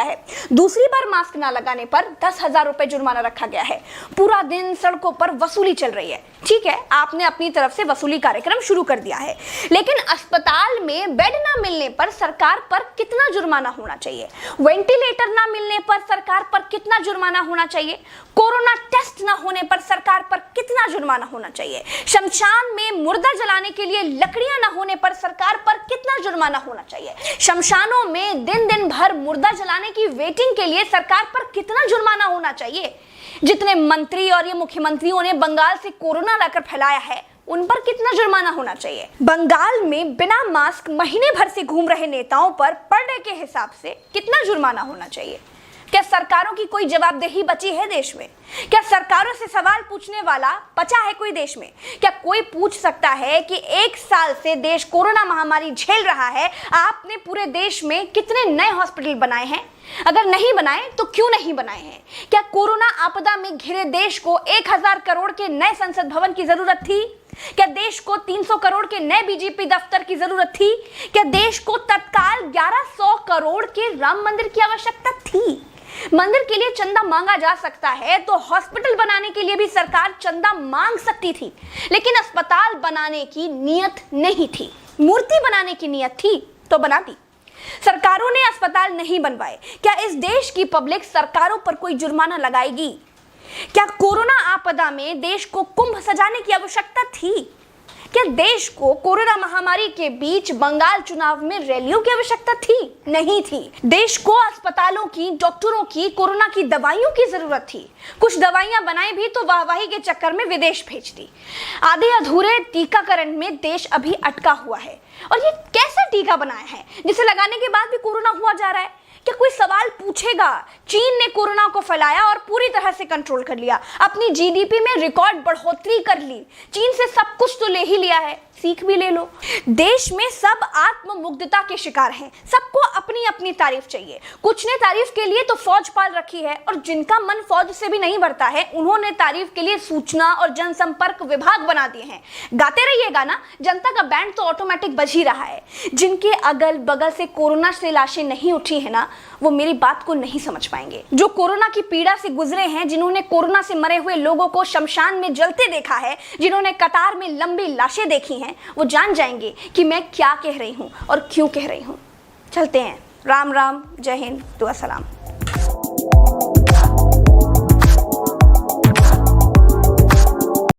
है। दूसरी बार मास्क ना लगाने पर 10,000 रुपए जुर्माना रखा गया है। पूरा दिन सड़कों पर वसूली चल रही है। ठीक है, आपने अपनी तरफ से वसूली कार्यक्रम शुरू कर दिया है, लेकिन अस्पताल में बेड ना मिलने पर सरकार पर कितना जुर्माना होना चाहिए? वेंटिलेटर ना मिलने पर सरकार पर कितना जुर्माना होना चाहिए? कोरोना टेस्ट ना होने पर सरकार पर कितना जुर्माना होना चाहिए? शमशान में मुर्दा जलाने के लिए लकड़ियां ना होने पर सरकार पर कितना जुर्माना होना चाहिए? शमशानों में दिन दिन भर मुर्दा जलाने की वेटिंग के लिए सरकार पर कितना जुर्माना होना चाहिए? जितने मंत्री और ये मुख्यमंत्रियों ने बंगाल से कोरोना लाकर फैलाया है, उन पर कितना जुर्माना होना चाहिए? बंगाल में बिना मास्क महीने भर से घूम रहे नेताओं पर पर डे के हिसाब से कितना जुर्माना होना चाहिए? क्या सरकारों की कोई जवाबदेही बची है देश में? क्या सरकारों से सवाल पूछने वाला बचा है कोई देश में? क्या कोई पूछ सकता है कि 1 साल से देश कोरोना महामारी झेल रहा है, आपने पूरे देश में कितने नए हॉस्पिटल बनाए हैं? अगर नहीं बनाए तो क्यों नहीं बनाए हैं? क्या कोरोना आपदा में घिरे देश को 1,000 करोड़ के नए संसद भवन की जरूरत थी? क्या देश को 300 करोड़ के नए बीजेपी दफ्तर की जरूरत थी? क्या देश को तत्काल 1100 करोड़ के राम मंदिर की आवश्यकता थी? मंदिर के लिए चंदा मांगा जा सकता है तो हॉस्पिटल बनाने के लिए भी सरकार चंदा मांग सकती थी, लेकिन अस्पताल बनाने की नियत नहीं थी। मूर्ति बनाने की नियत थी तो बना दी। सरकारों ने अस्पताल नहीं बनवाए। क्या इस देश की पब्लिक सरकारों पर कोई जुर्माना लगाएगी? क्या कोरोना आपदा में देश को कुंभ सजाने की आवश्यकता थी? क्या देश को कोरोना महामारी के बीच बंगाल चुनाव में रैलियों की आवश्यकता थी? नहीं थी। देश को अस्पतालों की, डॉक्टरों की, कोरोना की दवाइयों की जरूरत थी। कुछ दवाइयां बनाई भी तो वाहवाही के चक्कर में विदेश भेज दी। आधे अधूरे टीकाकरण में देश अभी अटका हुआ है। और ये कैसा टीका बनाया है जिसे लगाने के बाद भी कोरोना हुआ जा रहा है? क्या कोई सवाल पूछेगा? चीन ने कोरोना को फैलाया और पूरी तरह से कंट्रोल कर लिया। अपनी जीडीपी में रिकॉर्ड बढ़ोतरी कर ली। चीन से सब कुछ तो ले ही लिया है, सीख भी ले लो। देश में सब आत्ममुग्धता के शिकार हैं। सबको अपनी अपनी तारीफ चाहिए। कुछ ने तारीफ के लिए तो फौज पाल रखी है, और जिनका मन फौज से भी नहीं भरता है, उन्होंने तारीफ के लिए सूचना और जनसंपर्क विभाग बना दिए हैं। गाते रहिएगा ना, जनता का बैंड तो ऑटोमेटिक बज ही रहा है। जिनके अगल बगल से कोरोना से लाशें नहीं उठी है ना, वो मेरी बात को नहीं समझ पाएंगे। जो कोरोना की पीड़ा से गुजरे हैं, जिन्होंने कोरोना से मरे हुए लोगों को शमशान में जलते देखा है, जिन्होंने कतार में लंबी लाशें देखी हैं, वो जान जाएंगे कि मैं क्या कह रही हूं और क्यों कह रही हूं। चलते हैं। राम राम, जय हिंद, दुआ सलाम।